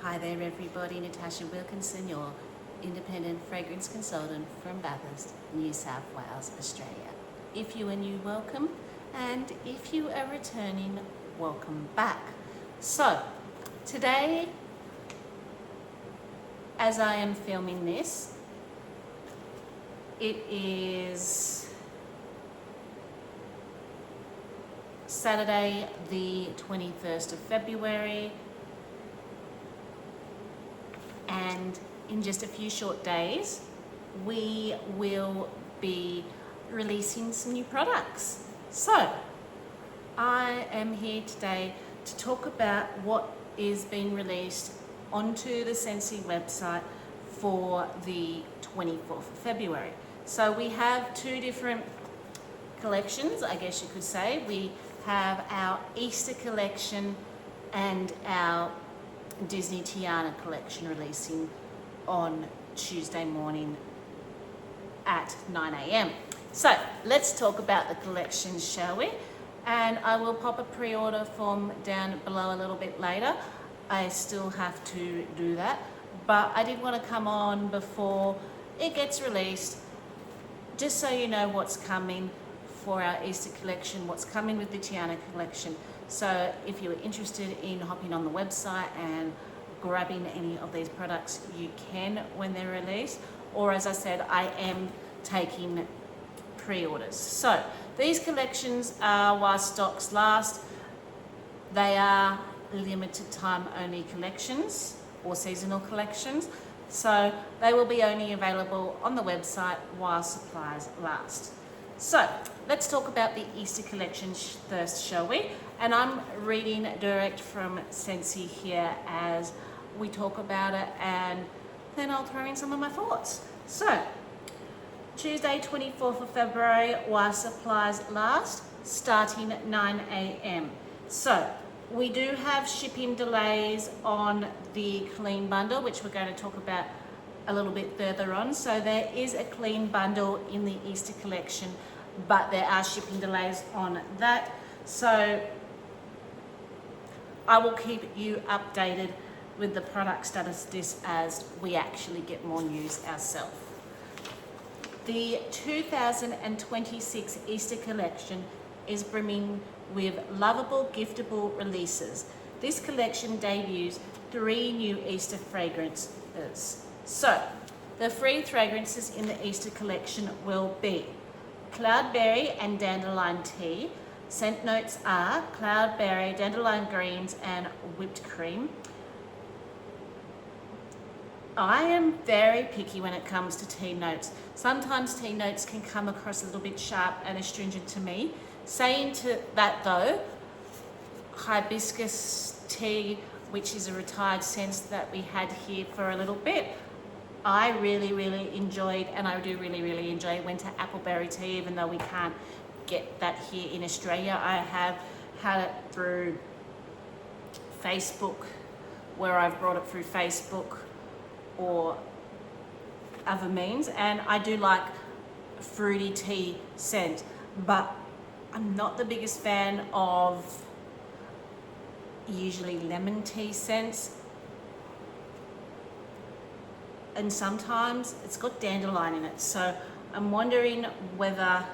Hi there everybody, Natasha Wilkinson, your independent fragrance consultant from Bathurst, New South Wales, Australia. If you are new, welcome, and if you are returning, welcome back. So, today, as I am filming this, it is Saturday the 21st of February, and in just a few short days we will be releasing some new products. So I am here today to talk about what is being released onto the Scentsy website for the 24th of February. So we have two different collections, I guess you could say. We have our Easter collection and our Disney Tiana collection releasing on Tuesday morning at 9 a.m. So let's talk about the collections, shall we? And I will pop a pre-order form down below a little bit later. I still have to do that, but I did want to come on before it gets released, just so you know what's coming for our Easter collection, what's coming with the Tiana collection. So if you're interested in hopping on the website and grabbing any of these products, you can when they're released. Or as I said, I am taking pre-orders. So these collections are while stocks last. They are limited time only collections or seasonal collections. So they will be only available on the website while supplies last. So let's talk about the Easter collection first, shall we? And I'm reading direct from Scentsy here as we talk about it, and then I'll throw in some of my thoughts. So, Tuesday 24th of February, while supplies last, starting at 9 a.m. So, we do have shipping delays on the clean bundle, which we're going to talk about a little bit further on. So there is a clean bundle in the Easter collection, but there are shipping delays on that. So I will keep you updated with the product status of this as we actually get more news ourselves. The 2026 Easter collection is brimming with loveable, giftable releases. This collection debuts 3 new Easter fragrances. So, the 3 fragrances in the Easter collection will be Cloudberry and Dandelion Tea. Scent notes are cloudberry, dandelion greens, and whipped cream. I am very picky when it comes to tea notes. Sometimes tea notes can come across a little bit sharp and astringent to me. Saying to that though, hibiscus tea, which is a retired scent that we had here for a little bit, I really enjoyed, and I do really enjoy winter appleberry tea, even though we can't get that here in Australia. I have had it through Facebook, where I've brought it through Facebook or other means, and I do like fruity tea scent, but I'm not the biggest fan of usually lemon tea scents. And sometimes it's got dandelion in it, so I'm wondering whether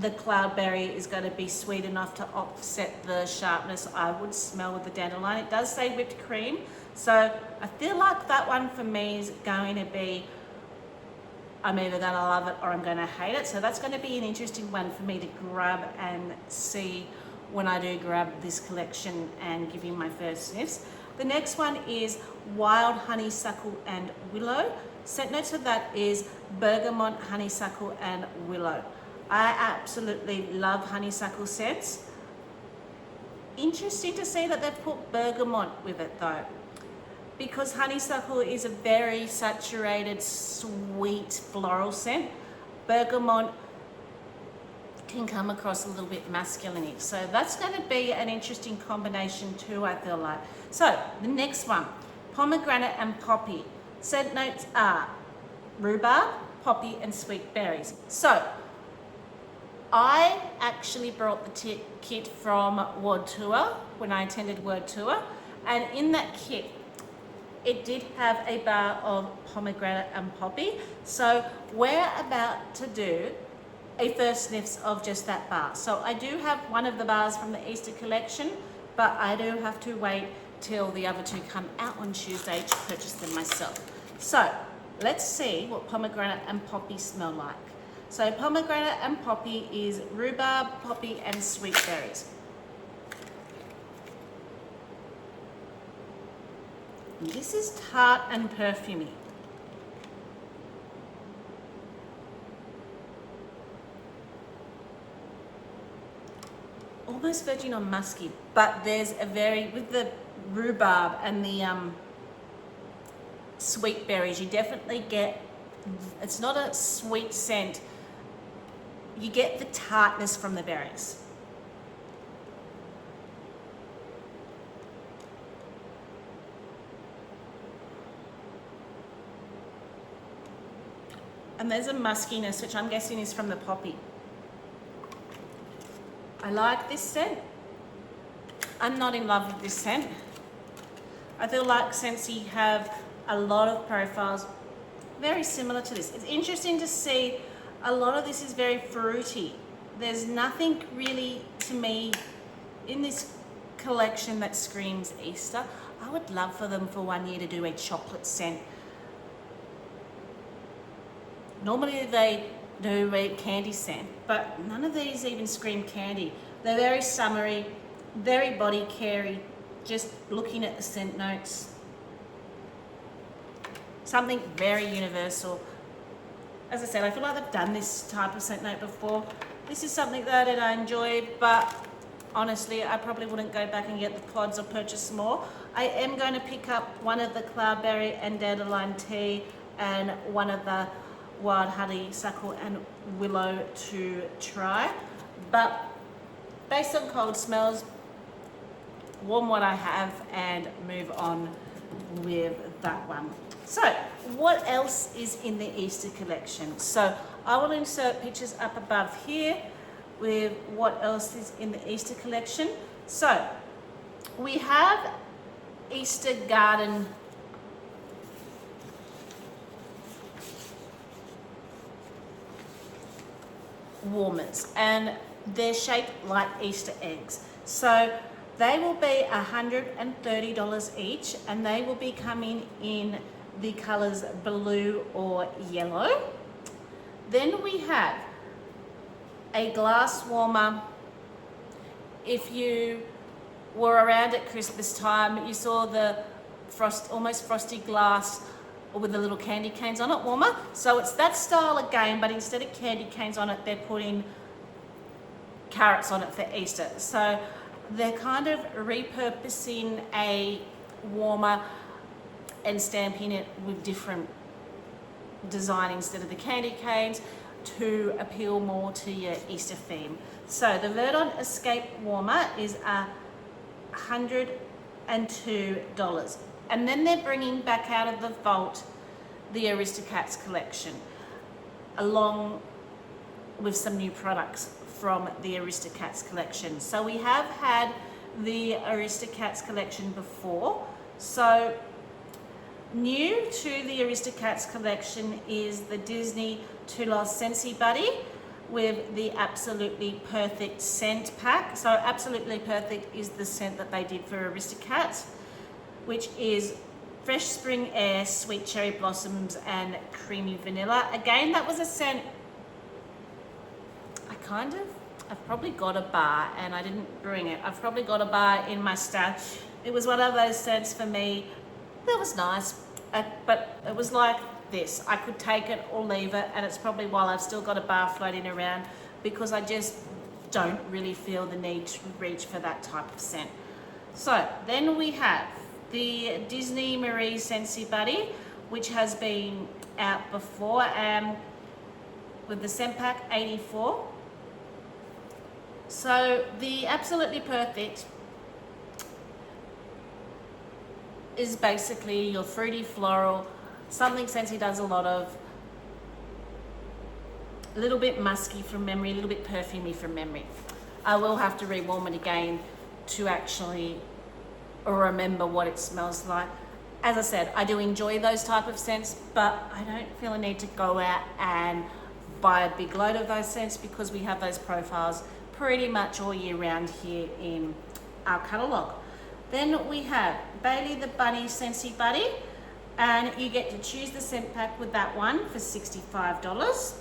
the cloudberry is going to be sweet enough to offset the sharpness I would smell with the dandelion. It does say whipped cream, so I feel like that one for me is going to be, I'm either going to love it or I'm going to hate it. So that's going to be an interesting one for me to grab and see when I do grab this collection and give you my first sniffs. The next one is Wild Honeysuckle and Willow. Scent notes of that is bergamot, honeysuckle, and willow. I absolutely love honeysuckle scents. Interesting to see that they've put bergamot with it though, because honeysuckle is a very saturated, sweet floral scent. Bergamot can come across a little bit masculine-y. So that's going to be an interesting combination too, I feel like. So the next one, Pomegranate and Poppy. Scent notes are rhubarb, poppy, and sweet berries. So I actually brought the kit from World Tour when I attended World Tour, and in that kit it did have a bar of pomegranate and poppy. So we're about to do a first sniffs of just that bar. So I do have one of the bars from the Easter collection, but I do have to wait till the other two come out on Tuesday to purchase them myself. So let's see what pomegranate and poppy smell like. So pomegranate and poppy is rhubarb, poppy, and sweet berries. This is tart and perfumey. Almost verging on musky, but there's a very, with the rhubarb and the sweet berries, you definitely get, it's not a sweet scent, you get the tartness from the berries. And there's a muskiness, which I'm guessing is from the poppy. I like this scent. I'm not in love with this scent. I feel like Scentsy have a lot of profiles very similar to this. It's interesting to see a lot of this is very fruity. There's nothing really to me in this collection that screams Easter. I would love for them for 1 year to do a chocolate scent. Normally they do a candy scent, but none of these even scream candy. They're very summery, very body carey, just looking at the scent notes. Something very universal. As I said, I feel like I've done this type of scent note before. This is something that I enjoy, but honestly, I probably wouldn't go back and get the pods or purchase more. I am going to pick up one of the Cloudberry and Dandelion Tea and one of the wild honeysuckle and willow to try, but based on cold smells, warm what I have and move on with that one. So what else is in the Easter collection? So I will insert pictures up above here with what else is in the Easter collection. So we have Easter garden warmers, and they're shaped like Easter eggs. So they will be $130 each, and they will be coming in the colors blue or yellow. Then we have a glass warmer. If you were around at Christmas time, you saw the almost frosty glass with the little candy canes on it warmer. So it's that style again, but instead of candy canes on it, they're putting carrots on it for Easter. So they're kind of repurposing a warmer and stamping it with different design instead of the candy canes to appeal more to your Easter theme. So the Verdant Escape Warmer is $102. And then they're bringing back out of the vault the Aristocats collection, along with some new products from the Aristocats collection. So we have had the Aristocats collection before. So new to the Aristocats collection is the Disney Toulouse Scentsy Buddy with the Absolutely Perfect scent pack. So Absolutely Perfect is the scent that they did for Aristocats, which is fresh spring air, sweet cherry blossoms, and creamy vanilla. Again, that was a scent I've probably got a bar and I didn't bring it. I've probably got a bar in my stash. It was one of those scents for me that was nice, but it was like this. I could take it or leave it, and it's probably while I've still got a bar floating around, because I just don't really feel the need to reach for that type of scent. So then we have the Disney Marie Scentsy Buddy, which has been out before, with the scent pack 84. So the Absolutely Perfect is basically your fruity floral, something Scentsy does a lot of, a little bit musky from memory, a little bit perfumey from memory. I will have to rewarm it again to actually remember what it smells like. as I said, I do enjoy those type of scents, but I don't feel a need to go out and buy a big load of those scents because we have those profiles pretty much all year round here in our catalogue. Then we have Bailey the Bunny Scentsy Buddy, and you get to choose the scent pack with that one for $65.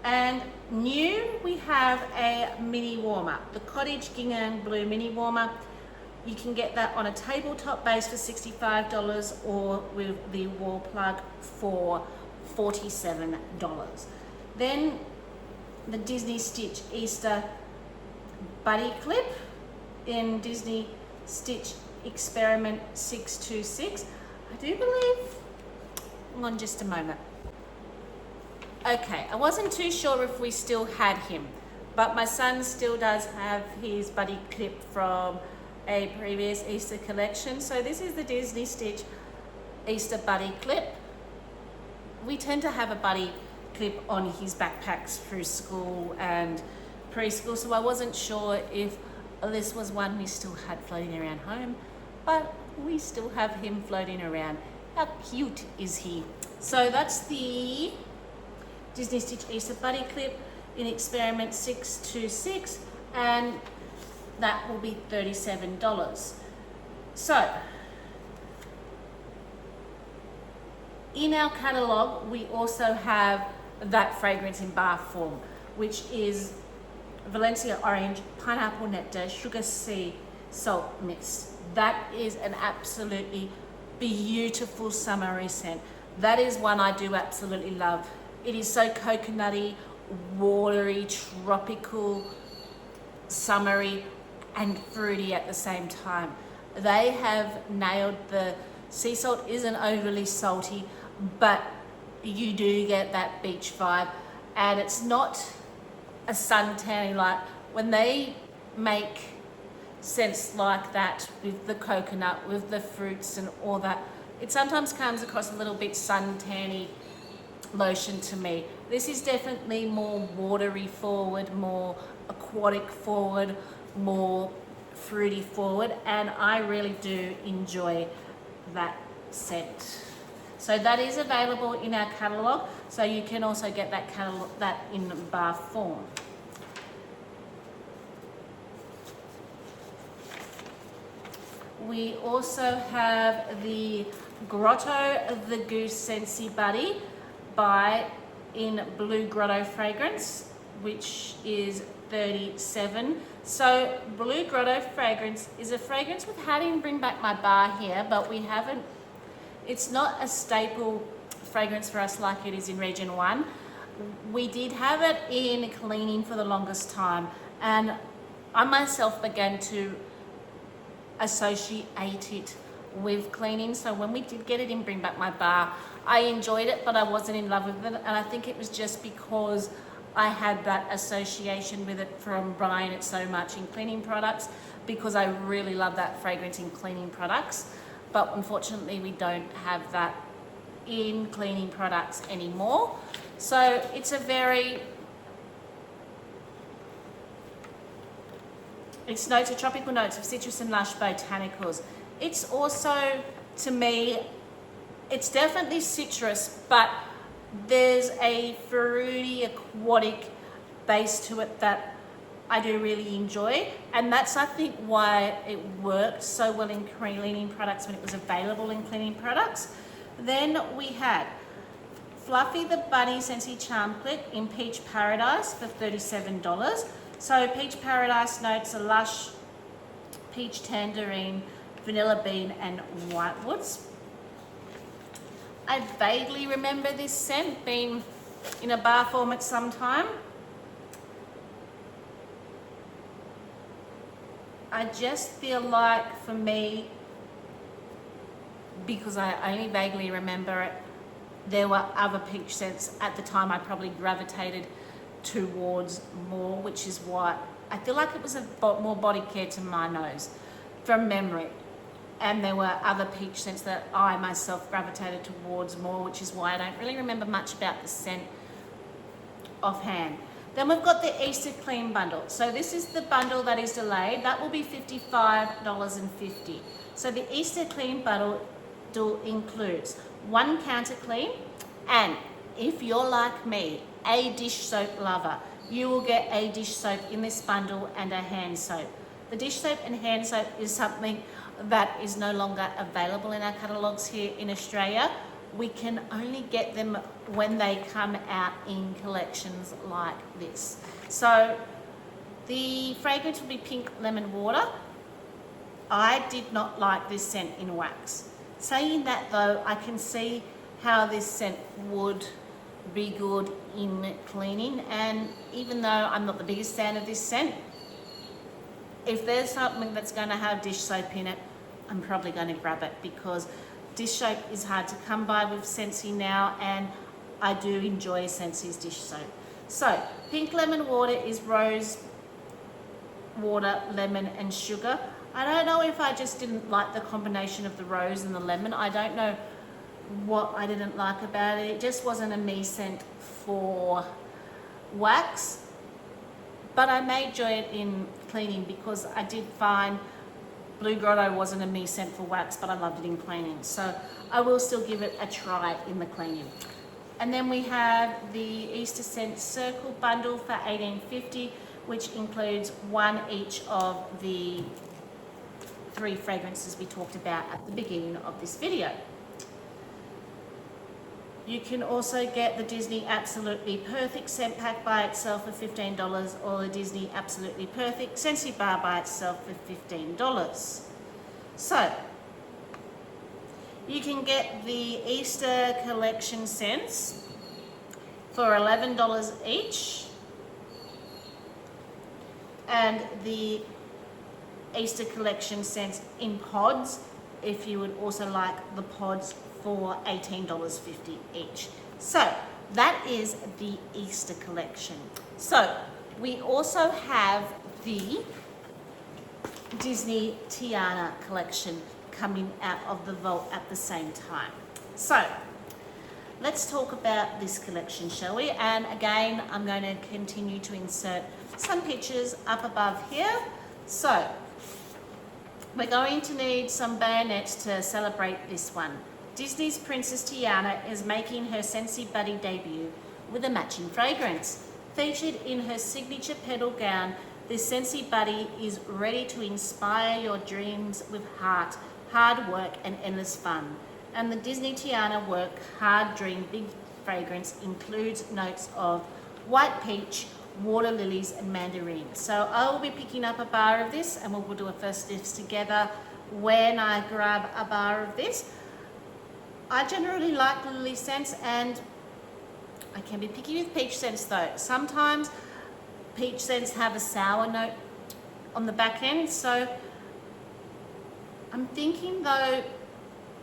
And new, we have a mini warmer, the Cottage Gingham Blue mini warmer. You can get that on a tabletop base for $65 or with the wall plug for $47. Then the Disney Stitch Easter Buddy Clip in Disney Stitch Experiment 626. I do believe, hang on just a moment. Okay, I wasn't too sure if we still had him, but my son still does have his Buddy Clip from a previous Easter collection. So this is the Disney Stitch Easter Buddy Clip. We tend to have a Buddy Clip on his backpacks through school and preschool, so I wasn't sure if this was one we still had floating around home, but we still have him floating around. How cute is he? So that's the Disney Stitch Easter Buddy Clip in Experiment 626, and that will be $37. So in our catalogue, we also have that fragrance in bar form, which is Valencia Orange Pineapple Nectar Sugar Sea Salt Mist. That is an absolutely beautiful summery scent. That is one I do absolutely love. It is so coconutty, watery, tropical, summery, and fruity at the same time. They have nailed the sea salt. Isn't overly salty, but you do get that beach vibe, and it's not a suntanny. Like when they make scents like that with the coconut, with the fruits and all that, it sometimes comes across a little bit suntanny lotion to me. This is definitely more watery forward, more aquatic forward, more fruity forward, and I really do enjoy that scent. So that is available in our catalogue, so you can also get that in bar form. We also have the Grotto the Goose Scentsy Buddy in Blue Grotto fragrance, which is $37. So Blue Grotto fragrance is a fragrance we've had in Bring Back My Bar here, but we haven't, it's not a staple fragrance for us like it is in Region 1. We did have it in cleaning for the longest time, and I myself began to associate it with cleaning. So when we did get it in Bring Back My Bar, I enjoyed it, but I wasn't in love with it, and I think it was just because I had that association with it from buying it so much in cleaning products, because I really love that fragrance in cleaning products. But unfortunately we don't have that in cleaning products anymore. So it's its notes are tropical notes of citrus and lush botanicals. It's also, to me, it's definitely citrus, but there's a fruity, aquatic base to it that I do really enjoy. And that's, I think, why it worked so well in cleaning products when it was available in cleaning products. Then we had Fluffy the Bunny Scentsy Charm Click in Peach Paradise for $37. So Peach Paradise notes are lush, peach tangerine, vanilla bean, and whitewoods. I vaguely remember this scent being in a bar form at some time. I just feel like, for me, because I only vaguely remember it, there were other peach scents at the time I probably gravitated towards more, which is why I feel like it was more body care to my nose from memory. And there were other peach scents that I myself gravitated towards more, which is why I don't really remember much about the scent offhand. Then we've got the Easter Clean Bundle. So this is the bundle that is delayed. That will be $55.50. So the Easter clean bundle includes 1 counter clean, and if you're like me, a dish soap lover, you will get a dish soap in this bundle and a hand soap. The dish soap and hand soap is something that is no longer available in our catalogues here in Australia. We can only get them when they come out in collections like this. So the fragrance will be Pink Lemon Water. I did not like this scent in wax. Saying that though, I can see how this scent would be good in cleaning, and even though I'm not the biggest fan of this scent, if there's something that's going to have dish soap in it, I'm probably going to grab it, because dish soap is hard to come by with Scentsy now, and I do enjoy Scentsy's dish soap. So Pink Lemon Water is rose water, lemon and sugar. I don't know if I just didn't like the combination of the rose and the lemon. I don't know what I didn't like about it. It just wasn't a me scent for wax, but I may enjoy it in cleaning, because I did find Blue Grotto wasn't a me scent for wax, but I loved it in cleaning, so I will still give it a try in the cleaning. And then we have the Easter Scent Circle bundle for $18.50, which includes 1 each of the 3 fragrances we talked about at the beginning of this video. You can also get the Disney Absolutely Perfect scent pack by itself for $15, or the Disney Absolutely Perfect Scentsy bar by itself for $15. So you can get the Easter collection scents for $11 each, and the Easter collection scents in pods, if you would also like the pods, for $18.50 each. So that is the Easter collection. So we also have the Disney Tiana collection coming out of the vault at the same time. So let's talk about this collection, shall we? And again, I'm going to continue to insert some pictures up above here. So we're going to need some bayonets to celebrate this one. Disney's Princess Tiana is making her Scentsy Buddy debut with a matching fragrance. Featured in her signature petal gown, this Scentsy Buddy is ready to inspire your dreams with heart, hard work and endless fun. And the Disney Tiana Work Hard Dream Big fragrance includes notes of white peach, water lilies and mandarin. So I will be picking up a bar of this, and we'll do a first sniff together when I grab a bar of this. I generally like lily scents, and I can be picky with peach scents though. Sometimes peach scents have a sour note on the back end, so I'm thinking though,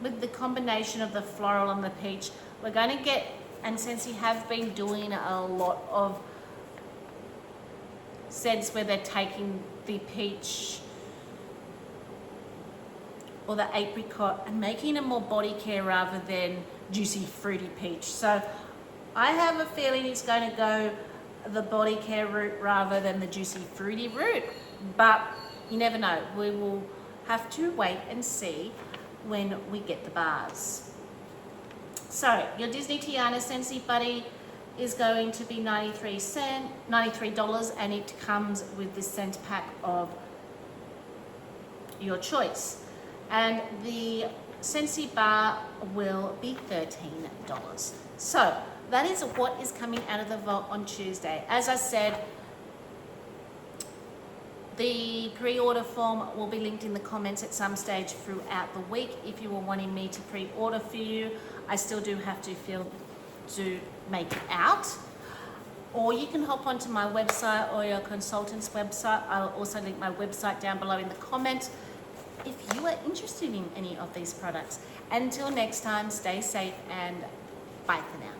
with the combination of the floral and the peach, we're going to get, and Scentsy have been doing a lot of scents where they're taking the peach or the apricot and making it more body care rather than juicy fruity peach. So I have a feeling it's going to go the body care route rather than the juicy fruity route, but you never know. We will have to wait and see when we get the bars. So your Disney Tiana Scentsy Buddy is going to be $93, and it comes with the scent pack of your choice. And the Scentsy bar will be $13. So that is what is coming out of the vault on Tuesday. As I said, the pre-order form will be linked in the comments at some stage throughout the week. If you were wanting me to pre-order for you, I still do have to make it out. Or you can hop onto my website or your consultant's website. I'll also link my website down below in the comments if you are interested in any of these products. Until next time, stay safe and bye for now.